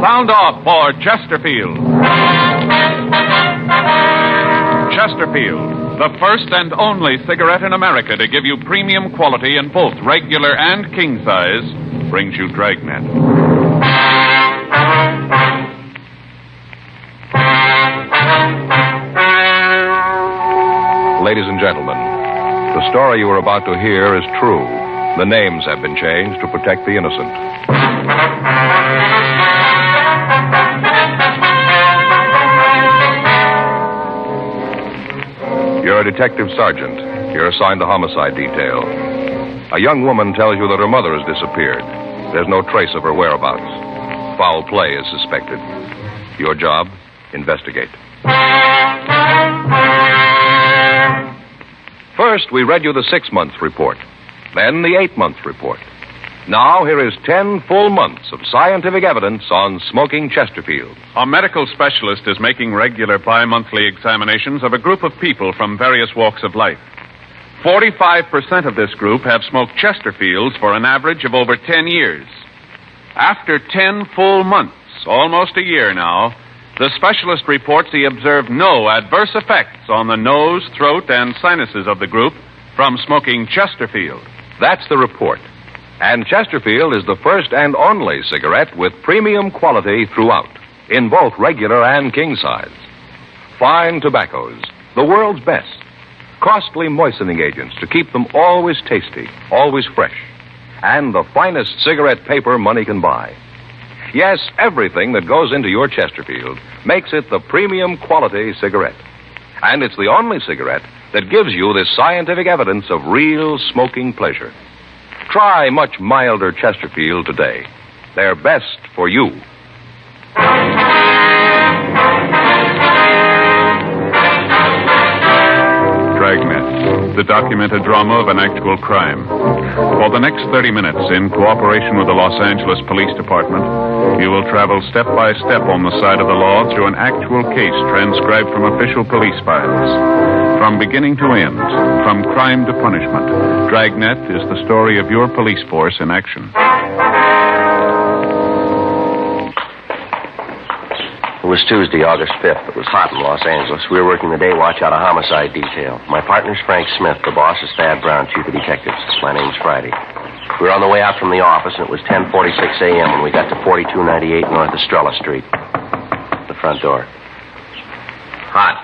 Sound off for Chesterfield. Chesterfield, the first and only cigarette in America to give you premium quality in both regular and king size, brings you Dragnet. Ladies and gentlemen, the story you are about to hear is true. The names have been changed to protect the innocent. You're a detective sergeant. You're assigned to homicide detail. A young woman tells you that her mother has disappeared. There's no trace of her whereabouts. Foul play is suspected. Your job, investigate. First, we read you the 6-month report, then the 8-month report. Now, here is 10 full months of scientific evidence on smoking Chesterfield. A medical specialist is making regular bi-monthly examinations of a group of people from various walks of life. 45% of this group have smoked Chesterfields for an average of over 10 years. After 10 full months, almost a year now, the specialist reports he observed no adverse effects on the nose, throat, and sinuses of the group from smoking Chesterfield. That's the report. And Chesterfield is the first and only cigarette with premium quality throughout, in both regular and king size. Fine tobaccos, the world's best. Costly moistening agents to keep them always tasty, always fresh. And the finest cigarette paper money can buy. Yes, everything that goes into your Chesterfield makes it the premium quality cigarette. And it's the only cigarette that gives you this scientific evidence of real smoking pleasure. Try much milder Chesterfield today. They're best for you. Dragnet, the documented drama of an actual crime. For the next 30 minutes, in cooperation with the Los Angeles Police Department, you will travel step by step on the side of the law through an actual case transcribed from official police files. From beginning to end, from crime to punishment, Dragnet is the story of your police force in action. It was Tuesday, August 5th. It was hot in Los Angeles. We were working the day watch out of homicide detail. My partner's Frank Smith. The boss is Thad Brown, chief of detectives. My name's Friday. We were on the way out from the office, and it was 10:46 a.m. when we got to 4298 North Estrella Street. The front door. Hot.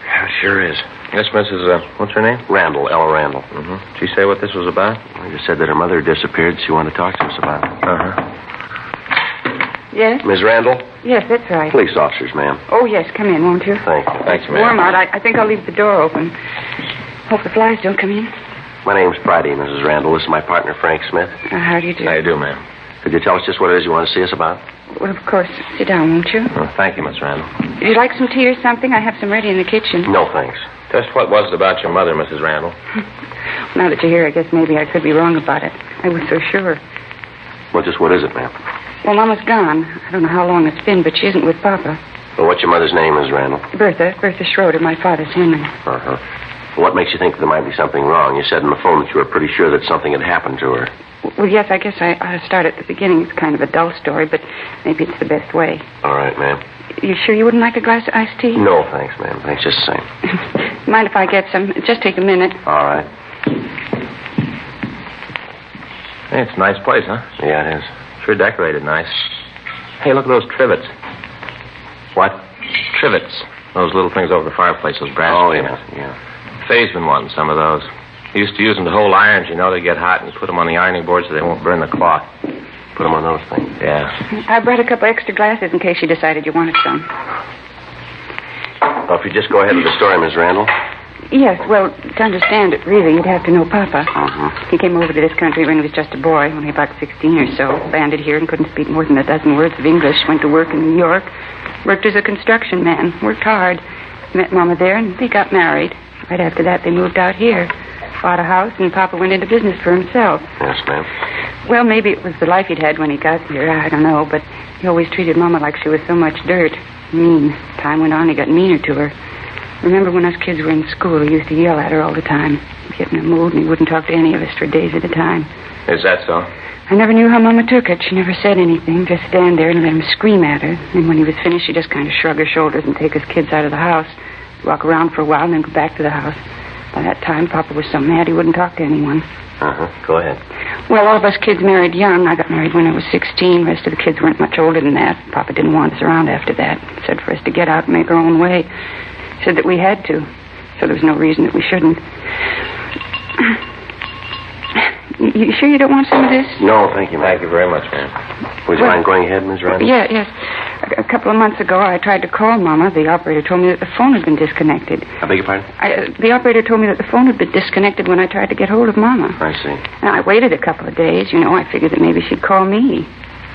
Yeah, it sure is. This Mrs. What's her name? Randall, Ella Randall. Mm-hmm. Did she say what this was about? I just said that her mother had disappeared. She wanted to talk to us about it. Uh-huh. Yes? Ms. Randall? Yes, that's right. Police officers, ma'am. Oh, yes, come in, won't you? Thank you. Thanks, ma'am. Warm out. I think I'll leave the door open. Hope the flies don't come in. My name's Friday, Mrs. Randall. This is my partner, Frank Smith. How do you do? How you do, ma'am? Could you tell us just what it is you want to see us about? Well, of course. Sit down, won't you? Oh, thank you, Miss Randall. Would you like some tea or something? I have some ready in the kitchen. No, thanks. Just what was it about your mother, Mrs. Randall? Now that you're here, I guess maybe I could be wrong about it. I was so sure. Well, just what is it, ma'am? Well, Mama's gone. I don't know how long it's been, but she isn't with Papa. Well, what's your mother's name, Ms. Randall? Bertha Schroeder. My father's Henry. Uh-huh. What makes you think there might be something wrong? You said on the phone that you were pretty sure that something had happened to her. Well, yes, I guess I ought to start at the beginning. It's kind of a dull story, but maybe it's the best way. All right, ma'am. You sure you wouldn't like a glass of iced tea? No, thanks, ma'am. Thanks just the same. Mind if I get some? It'll just take a minute. All right. Hey, it's a nice place, huh? Yeah, it is. Sure decorated nice. Hey, look at those trivets. What? Trivets. Those little things over the fireplace, those brass trivets. Yeah. Faye's been wanting some of those. He used to use them to hold irons, you know. They get hot, and you put them on the ironing board so they won't burn the cloth. Put them on those things. Yeah. I brought a couple extra glasses in case you decided you wanted some. Well, if you just go ahead with the story, Miss Randall. Yes, well, to understand it, really, you'd have to know Papa. Mm-hmm. He came over to this country when he was just a boy, only about 16 or so. Landed here and couldn't speak more than a dozen words of English. Went to work in New York. Worked as a construction man. Worked hard. Met Mama there, and they got married. Right after that, they moved out here. Bought a house, and Papa went into business for himself. Yes, ma'am. Well, maybe it was the life he'd had when he got here. I don't know, but he always treated Mama like she was so much dirt. Mean. Time went on, he got meaner to her. Remember when us kids were in school, he used to yell at her all the time. If get in a mood, and he wouldn't talk to any of us for days at a time. Is that so? I never knew how Mama took it. She never said anything, just stand there and let him scream at her. And when he was finished, she'd just kind of shrug her shoulders and take his kids out of the house, walk around for a while, and then go back to the house. By that time, Papa was so mad he wouldn't talk to anyone. Go ahead. Well, all of us kids married young. I got married when I was 16. The rest of the kids weren't much older than that. Papa didn't want us around after that. He said for us to get out and make our own way. He said that we had to. So there was no reason that we shouldn't. You sure you don't want some of this? No, thank you, ma'am. Thank you very much, ma'am. Would you mind going ahead, Ms. Randall? Yes. A couple of months ago, I tried to call Mama. The operator told me that the phone had been disconnected. I beg your pardon? The operator told me that the phone had been disconnected when I tried to get hold of Mama. I see. And I waited a couple of days. I figured that maybe she'd call me.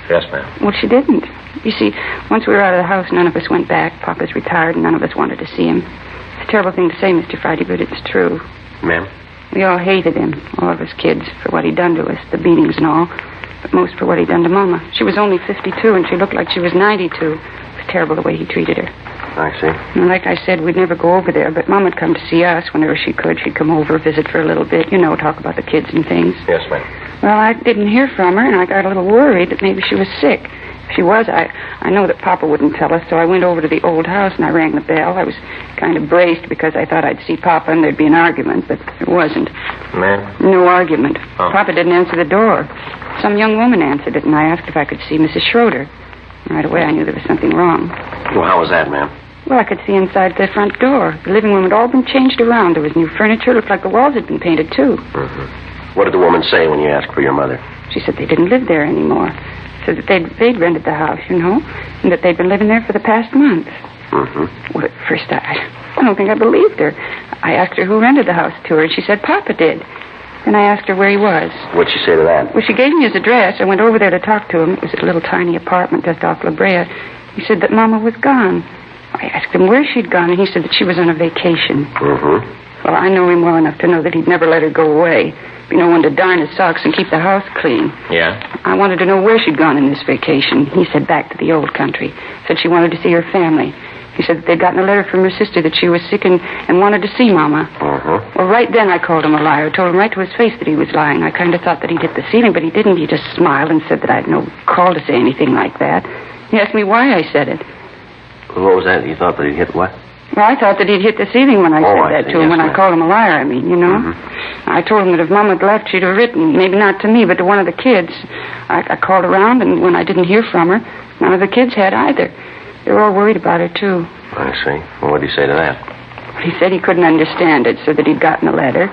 Yes, ma'am. Well, she didn't. You see, once we were out of the house, none of us went back. Papa's retired, and none of us wanted to see him. It's a terrible thing to say, Mr. Friday, but it's true. Ma'am? We all hated him, all of us kids, for what he'd done to us, the beatings and all, but most for what he'd done to Mama. She was only 52, and she looked like she was 92. It was terrible the way he treated her. I see. And like I said, we'd never go over there, but Mama'd come to see us whenever she could. She'd come over, visit for a little bit, talk about the kids and things. Yes, ma'am. Well, I didn't hear from her, and I got a little worried that maybe she was sick. If she was, I know that Papa wouldn't tell us, so I went over to the old house and I rang the bell. I was kind of braced because I thought I'd see Papa and there'd be an argument, but there wasn't. Ma'am? No argument. Oh. Papa didn't answer the door. Some young woman answered it, and I asked if I could see Mrs. Schroeder. Right away, I knew there was something wrong. Well, how was that, ma'am? Well, I could see inside the front door. The living room had all been changed around. There was new furniture. It looked like the walls had been painted, too. What did the woman say when you asked for your mother? She said they didn't live there anymore. Said that they'd rented the house, and that they'd been living there for the past month. Well, at first, I don't think I believed her. I asked her who rented the house to her, and she said Papa did. Then I asked her where he was. What'd she say to that? Well, she gave me his address. I went over there to talk to him. It was a little tiny apartment just off La Brea. He said that Mama was gone. I asked him where she'd gone, and he said that she was on a vacation. Well, I know him well enough to know that he'd never let her go away. Be no one to darn his socks and keep the house clean. Yeah? I wanted to know where she'd gone in this vacation. He said back to the old country. Said she wanted to see her family. He said that they'd gotten a letter from her sister that she was sick and wanted to see Mama. Well, right then I called him a liar. Told him right to his face that he was lying. I kind of thought that he'd hit the ceiling, but he didn't. He just smiled and said that I had no call to say anything like that. He asked me why I said it. What was that? You thought that he'd hit what? Well, I thought that he'd hit the ceiling when I said that to him, when I called him a liar, I told him that if Mama had left, she'd have written, maybe not to me, but to one of the kids. I called around, and when I didn't hear from her, none of the kids had either. They were all worried about her, too. I see. Well, what did he say to that? He said he couldn't understand it, so that he'd gotten a letter,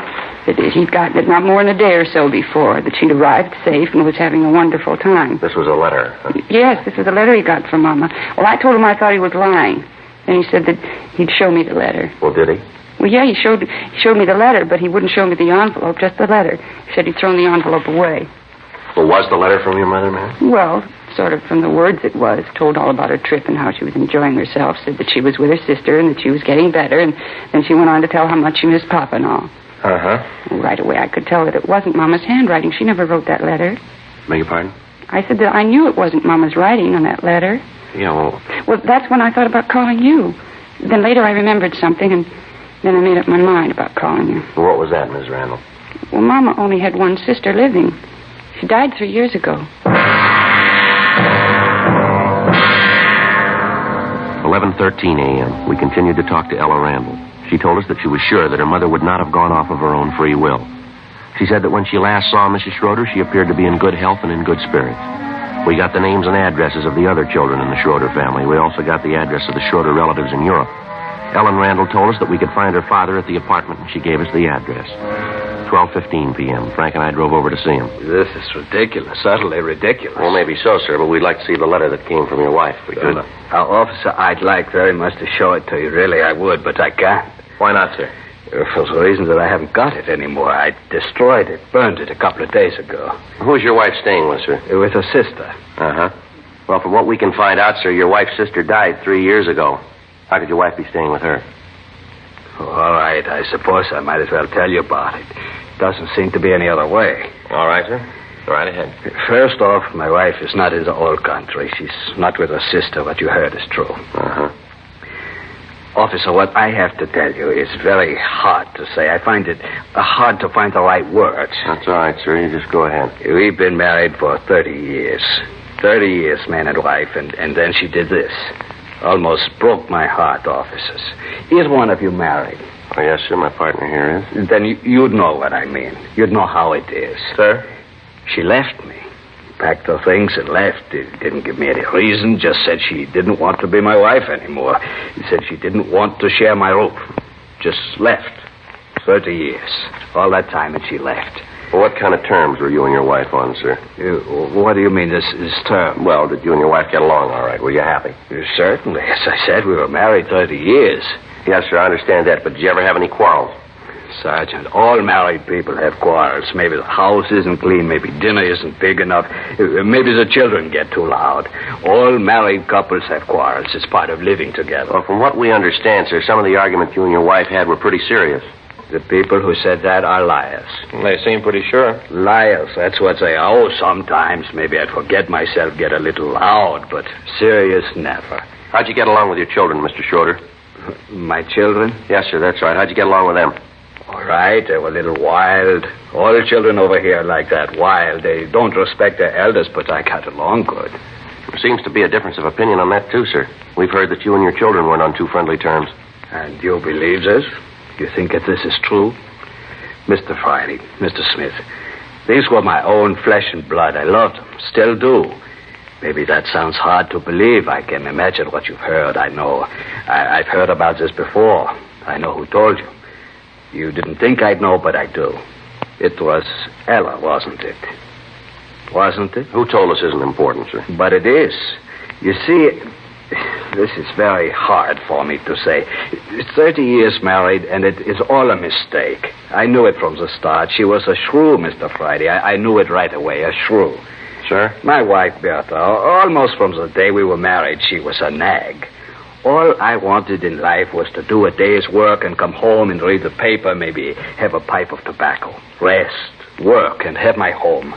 that he'd gotten it not more than a day or so before, that she'd arrived safe and was having a wonderful time. This was a letter, huh? Yes, this was a letter he got from Mama. Well, I told him I thought he was lying. Then he said that he'd show me the letter. Well, did he? Well, yeah, he showed me the letter, but he wouldn't show me the envelope, just the letter. He said he'd thrown the envelope away. Well, was the letter from your mother, ma'am? Well, sort of from the words it was. Told all about her trip and how she was enjoying herself. Said that she was with her sister and that she was getting better. And then she went on to tell how much she missed Papa and all. Right away, I could tell that it wasn't Mama's handwriting. She never wrote that letter. Beg your pardon? I said that I knew it wasn't Mama's writing on that letter. Yeah, well... Well, that's when I thought about calling you. Then later I remembered something, and then I made up my mind about calling you. What was that, Ms. Randall? Well, Mama only had one sister living. She died 3 years ago. 11:13 a.m. We continued to talk to Ella Randall. She told us that she was sure that her mother would not have gone off of her own free will. She said that when she last saw Mrs. Schroeder, she appeared to be in good health and in good spirits. We got the names and addresses of the other children in the Schroeder family. We also got the address of the Schroeder relatives in Europe. Ellen Randall told us that we could find her father at the apartment, and she gave us the address. 12:15 p.m. Frank and I drove over to see him. This is ridiculous, utterly ridiculous. Well, maybe so, sir, but we'd like to see the letter that came from your wife. We could. Officer, I'd like very much to show it to you. Really, I would, but I can't. Why not, sir? For the reason that I haven't got it anymore. I destroyed it, burned it a couple of days ago. Who's your wife staying with, sir? With her sister. Well, from what we can find out, sir, your wife's sister died 3 years ago. How could your wife be staying with her? Oh, all right, I suppose I might as well tell you about it. Doesn't seem to be any other way. All right, sir. Go right ahead. First off, my wife is not in the old country. She's not with her sister. What you heard is true. Officer, what I have to tell you is very hard to say. I find it hard to find the right words. That's all right, sir. You just go ahead. We've been married for 30 years. 30 years, man and wife, and then she did this. Almost broke my heart, officers. Is one of you married? Oh, yes, sir. My partner here is. Then you'd know what I mean. You'd know how it is. Sir? She left me. Packed her things and left. It didn't give me any reason. Just said she didn't want to be my wife anymore. She said she didn't want to share my roof. Just left. 30 years. All that time and she left. Well, what kind of terms were you and your wife on, sir? What do you mean, this term? Well, did you and your wife get along all right? Were you happy? Certainly. As I said, we were married 30 years. Yes, sir, I understand that, but did you ever have any quarrels? Sergeant, all married people have quarrels. Maybe the house isn't clean. Maybe dinner isn't big enough. Maybe the children get too loud. All married couples have quarrels. It's part of living together. Well, from what we understand, sir, some of the arguments you and your wife had were pretty serious. The people who said that are liars. They seem pretty sure. Liars, that's what they are. Oh, sometimes maybe I'd forget myself, get a little loud, but serious, never. How'd you get along with your children, Mr. Schroeder? My children? Yes, sir, that's right. How'd you get along with them? All right, they were a little wild. All the children over here are like that, wild. They don't respect their elders, but I got along good. There seems to be a difference of opinion on that, too, sir. We've heard that you and your children weren't on too friendly terms. And you believe this? You think that this is true? Mr. Friday, Mr. Smith, these were my own flesh and blood. I loved them, still do. Maybe that sounds hard to believe. I can imagine what you've heard. I know. I've heard about this before. I know who told you. You didn't think I'd know, but I do. It was Ella, wasn't it? Wasn't it? Who told us isn't important, sir? But it is. You see, this is very hard for me to say. 30 years married, and it is all a mistake. I knew it from the start. She was a shrew, Mr. Friday. I knew it right away, a shrew. Sir? My wife, Bertha, almost from the day we were married, she was a nag. All I wanted in life was to do a day's work and come home and read the paper, maybe have a pipe of tobacco, rest, work, and have my home.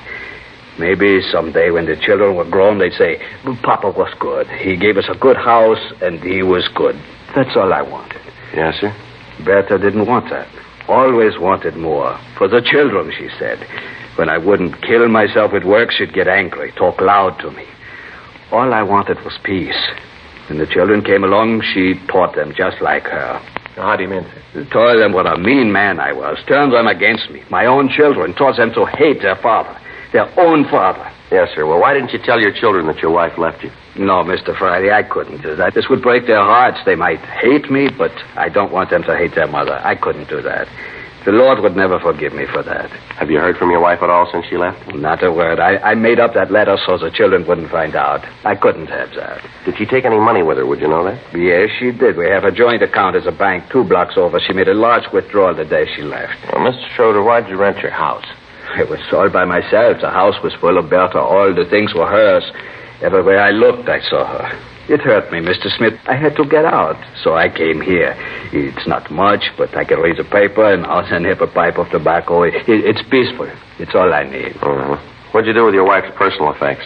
Maybe someday when the children were grown, they'd say, Papa was good. He gave us a good house, and he was good. That's all I wanted. Yes, sir? Bertha didn't want that. Always wanted more. For the children, she said. When I wouldn't kill myself with work, she'd get angry, talk loud to me. All I wanted was peace. When the children came along, she taught them just like her. How do you mean? Told them what a mean man I was. Turned them against me. My own children. Taught them to hate their father. Their own father. Yes, sir. Well, why didn't you tell your children that your wife left you? No, Mr. Friday, I couldn't do that. This would break their hearts. They might hate me, but I don't want them to hate their mother. I couldn't do that. The Lord would never forgive me for that. Have you heard from your wife at all since she left? Not a word. I made up that letter so the children wouldn't find out. I couldn't have that. Did she take any money with her? Would you know that? Yes, she did. We have a joint account as a bank 2 blocks over. She made a large withdrawal the day she left. Well, Mr. Schroeder, why'd you rent your house? It was all by myself. The house was full of Bertha. All the things were hers. Everywhere I looked, I saw her. It hurt me, Mr. Smith. I had to get out, so I came here. It's not much, but I can read the paper and also have a pipe of tobacco. It's peaceful. It's all I need. Uh-huh. What'd you do with your wife's personal effects?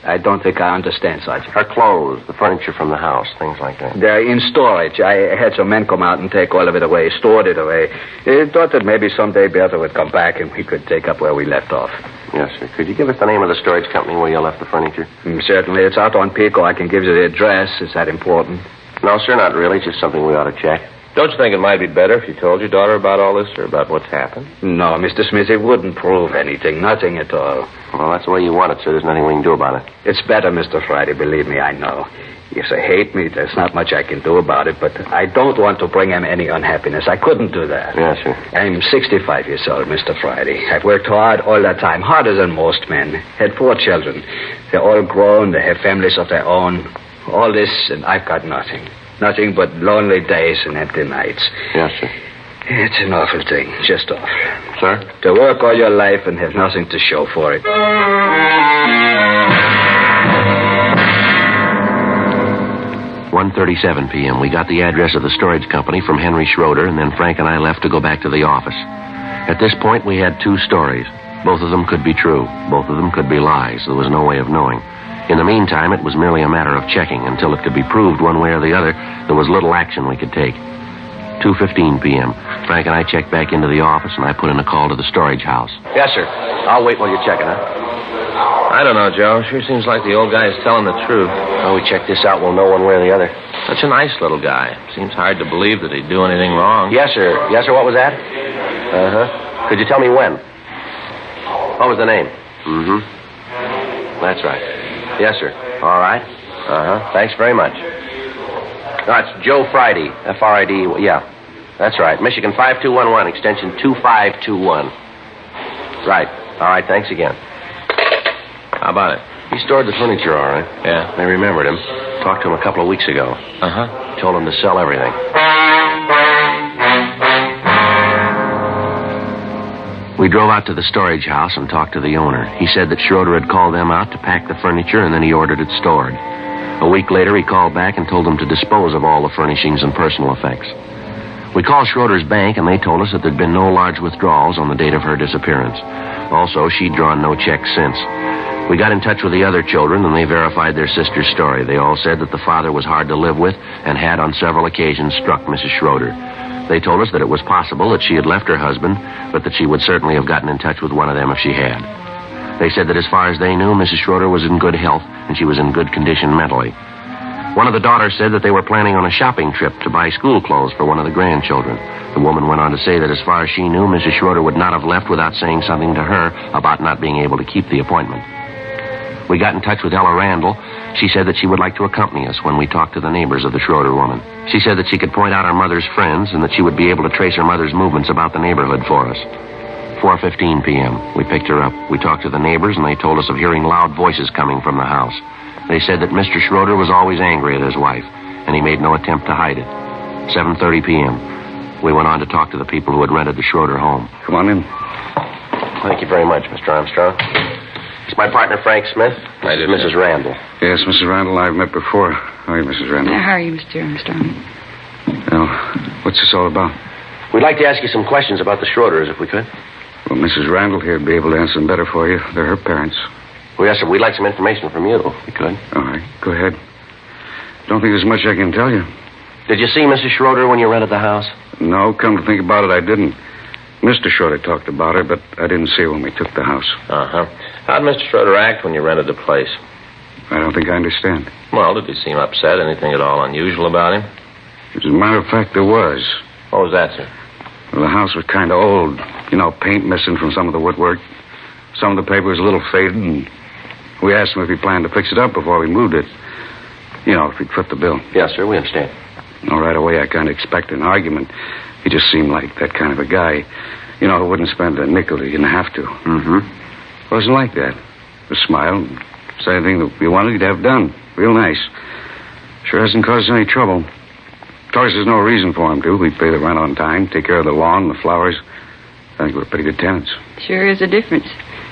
I don't think I understand, Sergeant. Her clothes, the furniture from the house, things like that. They're in storage. I had some men come out and take all of it away, stored it away. I thought that maybe someday Bertha would come back and we could take up where we left off. Yes, sir. Could you give us the name of the storage company where you left the furniture? Certainly. It's out on Pico. I can give you the address. Is that important? No, sir, not really. Just something we ought to check. Don't you think it might be better if you told your daughter about all this or about what's happened? No, Mr. Smith, it wouldn't prove anything. Nothing at all. Well, that's the way you want it, sir. There's nothing we can do about it. It's better, Mr. Friday. Believe me, I know. If they hate me, there's not much I can do about it, but I don't want to bring them any unhappiness. I couldn't do that. Yes, sir. I'm 65 years old, Mr. Friday. I've worked hard all that time, harder than most men. Had 4 children. They're all grown. They have families of their own. All this, and I've got nothing. Nothing but lonely days and empty nights. Yes, sir. It's an awful thing, just awful. Sir? To work all your life and have nothing to show for it. 1:37 p.m. We got the address of the storage company from Henry Schroeder, and then Frank and I left to go back to the office. At this point, we had 2 stories. Both of them could be true. Both of them could be lies. There was no way of knowing. In the meantime, it was merely a matter of checking. Until it could be proved one way or the other, there was little action we could take. 2:15 p.m. Frank and I checked back into the office, and I put in a call to the storage house. Yes, sir. I'll wait while you're checking, huh? I don't know, Joe. Sure seems like the old guy is telling the truth. Well, we check this out, we'll know one way or the other. Such a nice little guy. Seems hard to believe that he'd do anything wrong. Yes, sir. Yes, sir. What was that? Uh-huh. Could you tell me when? What was the name? Mm-hmm. That's right. Yes, sir. All right. Uh-huh. Thanks very much. No, it's Joe Friday. F-R-I-D. Yeah. That's right. Michigan 5211, extension 2521. Right. All right. Thanks again. How about it? He stored the furniture, all right. Yeah. I remembered him. Talked to him a couple of weeks ago. Uh-huh. Told him to sell everything. We drove out to the storage house and talked to the owner. He said that Schroeder had called them out to pack the furniture, and then he ordered it stored. A week later, he called back and told them to dispose of all the furnishings and personal effects. We called Schroeder's bank, and they told us that there'd been no large withdrawals on the date of her disappearance. Also, she'd drawn no checks since. We got in touch with the other children, and they verified their sister's story. They all said that the father was hard to live with and had, on several occasions, struck Mrs. Schroeder. They told us that it was possible that she had left her husband, but that she would certainly have gotten in touch with one of them if she had. They said that as far as they knew, Mrs. Schroeder was in good health, and she was in good condition mentally. One of the daughters said that they were planning on a shopping trip to buy school clothes for one of the grandchildren. The woman went on to say that as far as she knew, Mrs. Schroeder would not have left without saying something to her about not being able to keep the appointment. We got in touch with Ella Randall. She said that she would like to accompany us when we talked to the neighbors of the Schroeder woman. She said that she could point out our mother's friends and that she would be able to trace her mother's movements about the neighborhood for us. 4:15 p.m. We picked her up. We talked to the neighbors, and they told us of hearing loud voices coming from the house. They said that Mr. Schroeder was always angry at his wife, and he made no attempt to hide it. 7:30 p.m. We went on to talk to the people who had rented the Schroeder home. Come on in. Thank you very much, Mr. Armstrong. It's my partner, Frank Smith. I did, Mrs. Randall. Yes, Mrs. Randall, I've met before. How are you, Mrs. Randall? How are you, Mr. Armstrong? Well, what's this all about? We'd like to ask you some questions about the Schroeders, if we could. Well, Mrs. Randall here would be able to answer them better for you. They're her parents. Well, yes, sir. We'd like some information from you, if we could. All right, go ahead. Don't think there's much I can tell you. Did you see Mrs. Schroeder when you rented the house? No, come to think about it, I didn't. Mr. Schroeder talked about her, but I didn't see her when we took the house. Uh-huh. How'd Mr. Schroeder act when you rented the place? I don't think I understand. Well, did he seem upset? Anything at all unusual about him? As a matter of fact, there was. What was that, sir? Well, the house was kind of old. You know, paint missing from some of the woodwork. Some of the paper was a little faded, and we asked him if he planned to fix it up before we moved it. You know, if he'd foot the bill. Yes, sir. We understand. Well, right away, I kind of expected an argument. He just seemed like that kind of a guy, you know, who wouldn't spend a nickel he didn't have to. Mm-hmm. Wasn't like that. Just smiled, say anything that we wanted, he'd have done. Real nice. Sure hasn't caused any trouble. Of course, there's no reason for him to. We pay the rent on time, take care of the lawn, the flowers. I think we're pretty good tenants. Sure is a difference.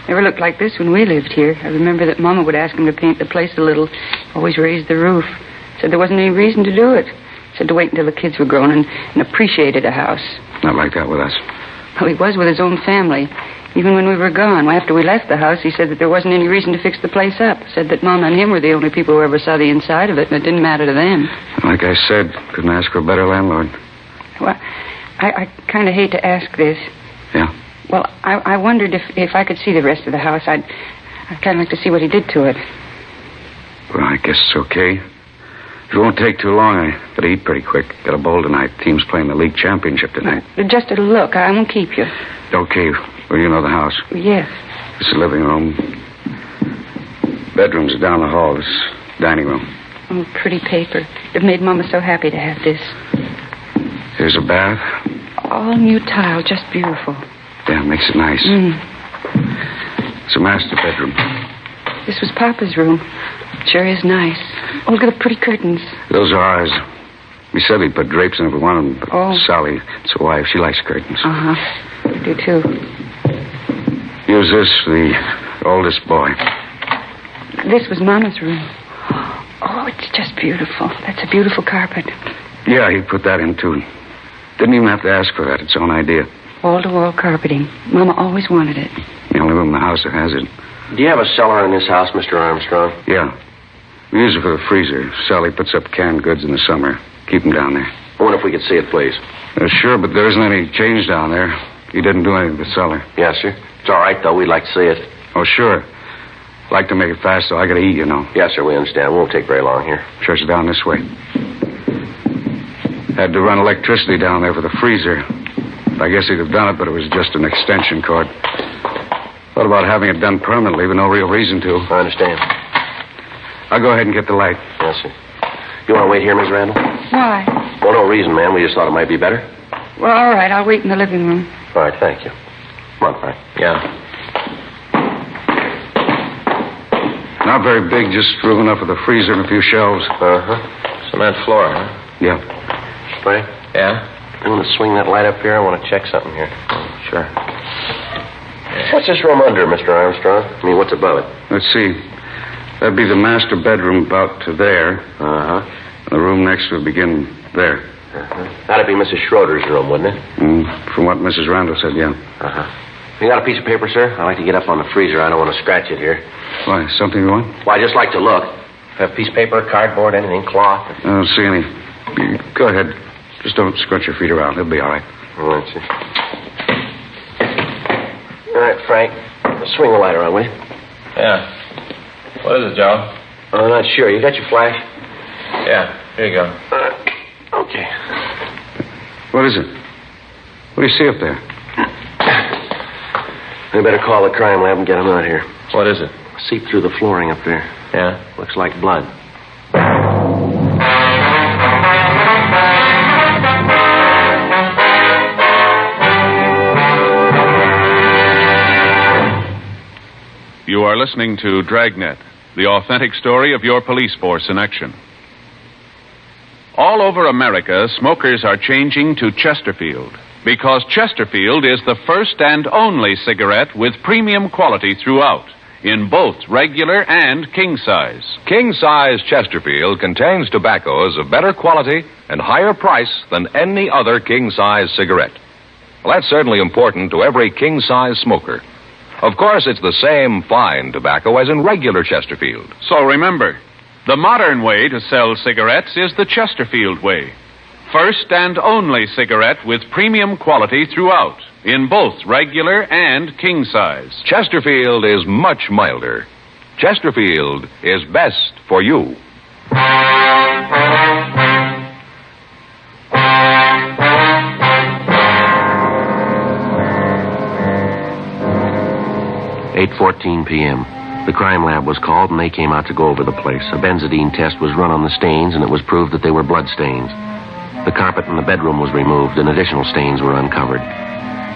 Never looked like this when we lived here. I remember that Mama would ask him to paint the place a little, always raise the roof. Said there wasn't any reason to do it. Said to wait until the kids were grown and appreciated a house. Not like that with us. Well, he was with his own family. Even when we were gone, after we left the house, he said that there wasn't any reason to fix the place up. Said that Mama and him were the only people who ever saw the inside of it, and it didn't matter to them. Like I said, couldn't ask for a better landlord. Well, I kind of hate to ask this. Yeah? Well, I wondered if I could see the rest of the house. I'd kind of like to see what he did to it. Well, I guess it's okay. It won't take too long. I gotta eat pretty quick. Got a bowl tonight. Team's playing the league championship tonight. Just a look. I won't keep you. Okay. Well, you know the house. Yes. This is the living room. Bedrooms are down the hall. This is dining room. Oh, pretty paper. It made Mama so happy to have this. Here's a bath. All new tile. Just beautiful. Yeah, makes it nice. It's a master bedroom. This was Papa's room. Sure is nice. Oh, look at the pretty curtains. Those are ours. We said we'd put drapes in every one of them, but Sally, it's a wife. She likes curtains. Uh-huh. I do, too. Use this for the oldest boy. This was Mama's room. Oh, it's just beautiful. That's a beautiful carpet. Yeah, he put that in, too. Didn't even have to ask for that. It's own idea. Wall-to-wall carpeting. Mama always wanted it. The only room in the house that has it. Do you have a cellar in this house, Mr. Armstrong? Yeah. We use it for the freezer. Sally puts up canned goods in the summer. Keep them down there. I wonder if we could see it, please. Sure, but there isn't any change down there. He didn't do anything to the cellar. Yes, sir. It's all right, though. We'd like to see it. Oh, sure. Like to make it fast, so I gotta eat, you know. Yes, sir, we understand. It won't take very long here. Sure, it's down this way. Had to run electricity down there for the freezer. I guess he'd have done it, but it was just an extension cord. Thought about having it done permanently, but no real reason to. I understand. I'll go ahead and get the light. Yes, sir. You want to wait here, Miss Randall? Why? Well, no reason, ma'am. We just thought it might be better. Well, all right. I'll wait in the living room. All right, thank you. Come on, Frank. Yeah. Not very big, just room enough for the freezer and a few shelves. Uh-huh. Cement floor, huh? Yeah. Frank, Yeah? you want to swing that light up here? I want to check something here. Sure. What's this room under, Mr. Armstrong? I mean, what's above it? Let's see. That'd be the master bedroom about to there. Uh-huh. And the room next would begin there. Uh-huh. That'd be Mrs. Schroeder's room, wouldn't it? From what Mrs. Randall said, yeah. Uh-huh. You got a piece of paper, sir? I'd like to get up on the freezer. I don't want to scratch it here. Why, something you want? Well, I'd just like to look. Have a piece of paper, cardboard, anything, cloth. I don't see any. Go ahead. Just don't scrunch your feet around. It'll be all right. All right, sir. All right, Frank. Swing the light around, will you? Yeah. What is it, Joe? I'm not sure. You got your flash? Yeah, here you go. Okay. What is it? What do you see up there? We better call the crime lab and get them out here. What is it? See through the flooring up there. Yeah? Looks like blood. You are listening to Dragnet, the authentic story of your police force in action. All over America, smokers are changing to Chesterfield because Chesterfield is the first and only cigarette with premium quality throughout, in both regular and king size. King size Chesterfield contains tobaccos of better quality and higher price than any other king size cigarette. Well, that's certainly important to every king size smoker. Of course, it's the same fine tobacco as in regular Chesterfield. So remember, the modern way to sell cigarettes is the Chesterfield way. First and only cigarette with premium quality throughout, in both regular and king size. Chesterfield is much milder. Chesterfield is best for you. 8:14 p.m. The crime lab was called, and they came out to go over the place. A benzodine test was run on the stains, and it was proved that they were blood stains. The carpet in the bedroom was removed, and additional stains were uncovered.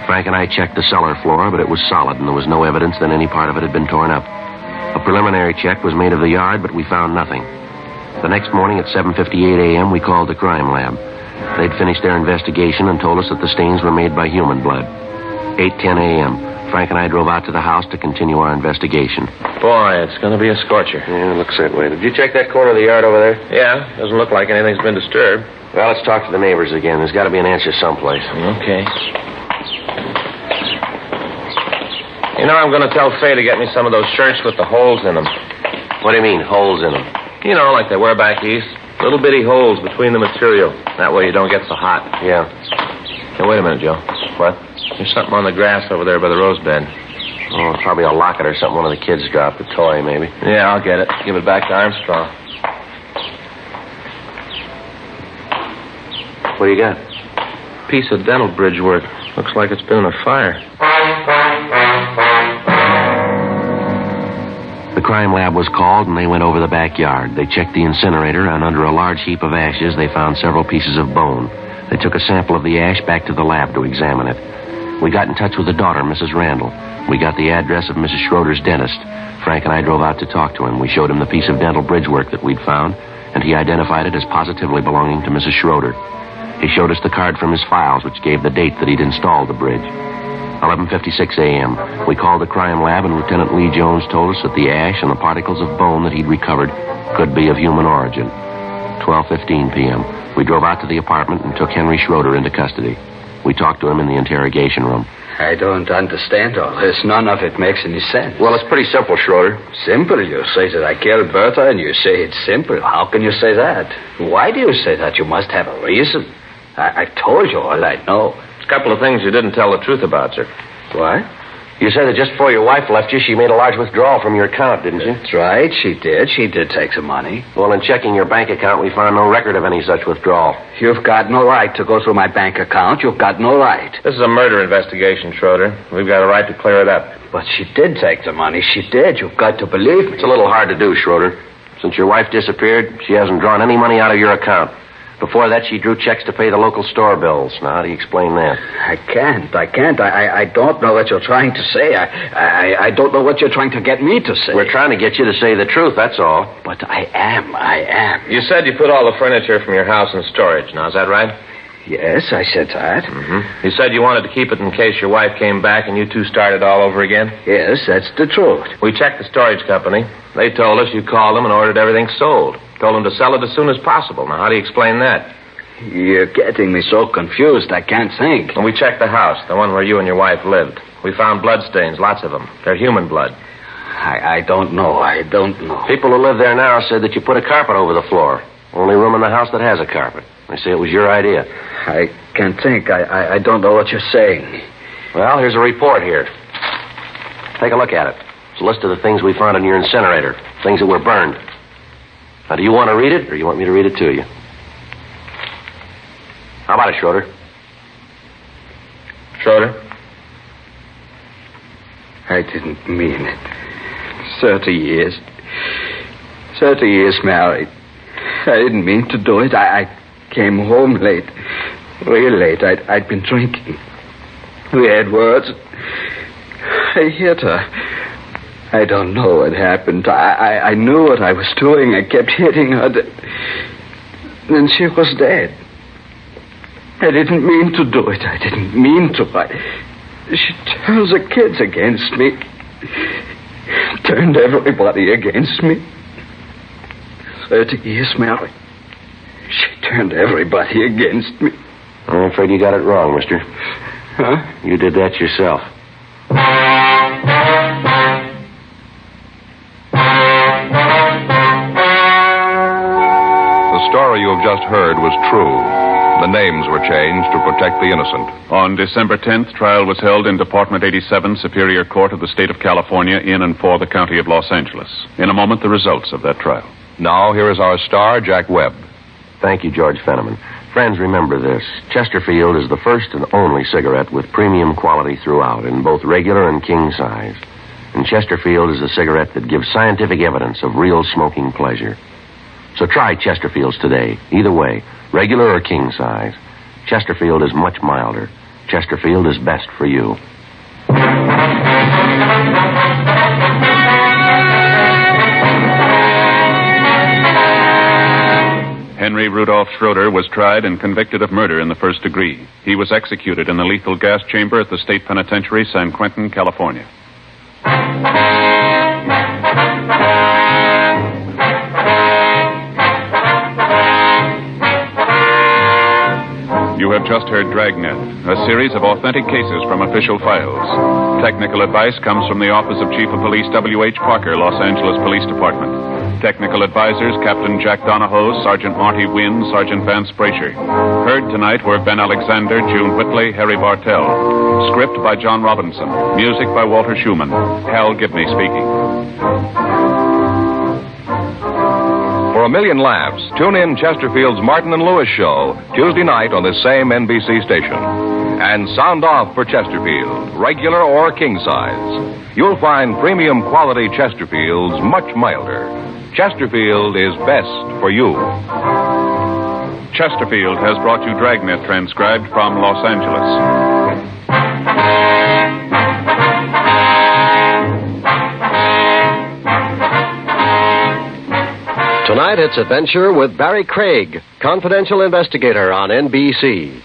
Frank and I checked the cellar floor, but it was solid, and there was no evidence that any part of it had been torn up. A preliminary check was made of the yard, but we found nothing. The next morning at 7:58 a.m., we called the crime lab. They'd finished their investigation and told us that the stains were made by human blood. 8:10 a.m., Frank and I drove out to the house to continue our investigation. Boy, it's going to be a scorcher. Yeah, it looks that way. Did you check that corner of the yard over there? Yeah, doesn't look like anything's been disturbed. Well, let's talk to the neighbors again. There's got to be an answer someplace. Okay. You know, I'm going to tell Faye to get me some of those shirts with the holes in them. What do you mean, holes in them? You know, like they wear back east. Little bitty holes between the material. That way you don't get so hot. Yeah. Hey, wait a minute, Joe. What? There's something on the grass over there by the rose bed. Oh, probably a locket or something one of the kids dropped. A toy, maybe. Yeah, I'll get it. Give it back to Armstrong. What do you got? Piece of dental bridge work. Looks like it's been in a fire. The crime lab was called, and they went over the backyard. They checked the incinerator, and under a large heap of ashes, they found several pieces of bone. They took a sample of the ash back to the lab to examine it. We got in touch with the daughter, Mrs. Randall. We got the address of Mrs. Schroeder's dentist. Frank and I drove out to talk to him. We showed him the piece of dental bridge work that we'd found, and he identified it as positively belonging to Mrs. Schroeder. He showed us the card from his files, which gave the date that he'd installed the bridge. 11:56 a.m. We called the crime lab, and Lieutenant Lee Jones told us that the ash and the particles of bone that he'd recovered could be of human origin. 12:15 p.m. We drove out to the apartment and took Henry Schroeder into custody. We talked to him in the interrogation room. I don't understand all this. None of it makes any sense. Well, it's pretty simple, Schroeder. Simple? You say that I killed Bertha, and you say it's simple. How can you say that? Why do you say that? You must have a reason. I've told you all I know. There's a couple of things you didn't tell the truth about, sir. What? You said that just before your wife left you, she made a large withdrawal from your account, didn't you? That's right, she did. She did take some money. Well, in checking your bank account, we found no record of any such withdrawal. You've got no right to go through my bank account. You've got no right. This is a murder investigation, Schroeder. We've got a right to clear it up. But she did take the money. She did. You've got to believe me. It's a little hard to do, Schroeder. Since your wife disappeared, she hasn't drawn any money out of your account. Before that, she drew checks to pay the local store bills. Now, how do you explain that? I can't. I don't know what you're trying to say. I don't know what you're trying to get me to say. We're trying to get you to say the truth, that's all. But I am. You said you put all the furniture from your house in storage. Now, is that right? Yes, I said that. Mm-hmm. You said you wanted to keep it in case your wife came back and you two started all over again? Yes, that's the truth. We checked the storage company. They told us you called them and ordered everything sold. Told them to sell it as soon as possible. Now, how do you explain that? You're getting me so confused, I can't think. When we checked the house, the one where you and your wife lived, we found bloodstains, lots of them. They're human blood. I don't know. People who live there now said that you put a carpet over the floor. Only room in the house that has a carpet. They say it was your idea. I can't think. I don't know what you're saying. Well, here's a report here. Take a look at it. It's a list of the things we found in your incinerator. Things that were burned. Now, do you want to read it, or do you want me to read it to you? How about it, Schroeder? Schroeder? I didn't mean it. 30 years. 30 years married. I didn't mean to do it. I came home late. Real late. I'd been drinking. We had words. I hit her. I don't know what happened. I knew what I was doing. I kept hitting her. Then she was dead. I didn't mean to do it. I didn't mean to. She turns the kids against me. Turned everybody against me. 30 years married. She turned everybody against me. I'm afraid you got it wrong, mister. Huh? You did that yourself. The story you have just heard was true. The names were changed to protect the innocent. On December 10th, trial was held in Department 87, Superior Court of the State of California, in and for the County of Los Angeles. In a moment, the results of that trial. Now, here is our star, Jack Webb. Thank you, George Fenneman. Friends, remember this. Chesterfield is the first and only cigarette with premium quality throughout, in both regular and king size. And Chesterfield is the cigarette that gives scientific evidence of real smoking pleasure. So try Chesterfields today. Either way, regular or king size. Chesterfield is much milder. Chesterfield is best for you. Henry Rudolph Schroeder was tried and convicted of murder in the first degree. He was executed in the lethal gas chamber at the State Penitentiary, San Quentin, California. You have just heard Dragnet, a series of authentic cases from official files. Technical advice comes from the Office of Chief of Police W.H. Parker, Los Angeles Police Department. Technical advisors, Captain Jack Donahoe, Sergeant Marty Wynn, Sergeant Vance Brasher. Heard tonight were Ben Alexander, June Whitley, Harry Bartell. Script by John Robinson. Music by Walter Schumann. Hal Gibney speaking. For a million laughs, tune in Chesterfield's Martin and Lewis show Tuesday night on this same NBC station. And sound off for Chesterfield, regular or king size. You'll find premium quality Chesterfields much milder. Chesterfield is best for you. Chesterfield has brought you Dragnet, transcribed from Los Angeles. Tonight, it's Adventure with Barry Craig, confidential investigator on NBC.